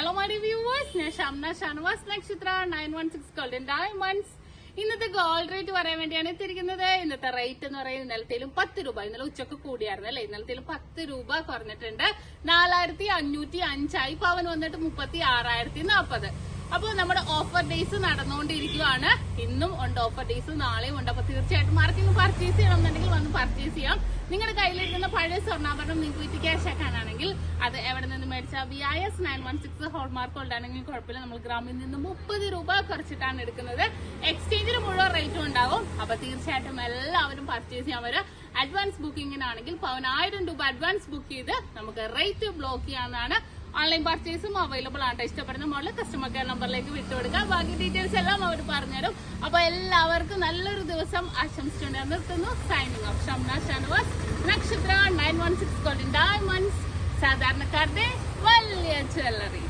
Hello my viewers, ഞാൻ ഷംന ഷാനവാസ് നക്ഷത്ര 916 golden diamonds. ഇന്നത്തെ ഗോൾഡ് റേറ്റ് പറയാൻ വേണ്ടിയാണ് എത്തിയിരിക്കുന്നത്. ഇന്നത്തെ റേറ്റ് എന്ന് പറയുന്നത് ഇന്നലത്തേലും 10 രൂപ, ഇന്നലെ ഉച്ചക്ക് കൂടിയായിരുന്നു അല്ലെ, ഇന്നലത്തേലും 10 രൂപ കുറഞ്ഞിട്ടുണ്ട്. 4505 പവൻ വന്നിട്ട് 36,040. അപ്പൊ നമ്മുടെ ഓഫർ ഡേയ്സ് നടന്നുകൊണ്ടിരിക്കുകയാണ്. ഇന്നും ഉണ്ട് ഓഫർ ഡേയ്സ്, നാളെയും ഉണ്ട്. അപ്പൊ തീർച്ചയായിട്ടും ആർക്കെങ്കിലും പർച്ചേസ് ചെയ്യണമെന്നുണ്ടെങ്കിൽ വന്ന് പർച്ചേസ് ചെയ്യാം. നിങ്ങളുടെ കയ്യിലിരിക്കുന്ന പഴയ സ്വർണ്ണാഭരണം നിങ്ങൾക്ക് വിറ്റ് ക്യാഷ് ആക്കാനാണെങ്കിൽ അത് എവിടെ നിന്ന് മേടിച്ചാൽ PICS 916 ഹോൾമാർക്ക് കൊണ്ടാണെങ്കിൽ കുഴപ്പമില്ല. നമ്മൾ ഗ്രാമിൽ നിന്ന് 30 രൂപ കുറച്ചിട്ടാണ് എടുക്കുന്നത്. എക്സ്ചേഞ്ചിന് മുഴുവൻ റേറ്റും ഉണ്ടാവും. അപ്പൊ തീർച്ചയായിട്ടും എല്ലാവരും പർച്ചേസ് ചെയ്യാൻ വരും. അഡ്വാൻസ് ബുക്കിങ്ങിനാണെങ്കിൽ 1000 രൂപ അഡ്വാൻസ് ബുക്ക് ചെയ്ത് നമുക്ക് റേറ്റ് ബ്ലോക്ക് ചെയ്യാവുന്നതാണ്. ഓൺലൈൻ പർച്ചേസും അവൈലബിൾ ആണ്. ഇഷ്ടപ്പെടുന്ന മോഡൽ കസ്റ്റമർ കെയർ നമ്പറിലേക്ക് വിട്ടുകൊടുക്കുക. ബാക്കി ഡീറ്റെയിൽസ് എല്ലാം അവർ പറഞ്ഞുതരും. അപ്പൊ എല്ലാവർക്കും നല്ലൊരു ദിവസം ആശംസിച്ചുകൊണ്ട് നിർത്തുന്നു. സൈനിങ് ഓഫ് ഷംന ഷാനവാസ് നക്ഷത്ര 916 ഗോൾഡൻ ഡയമണ്ട്സ്, സാധാരണക്കാരുടെ വലിയ ജ്വല്ലറി.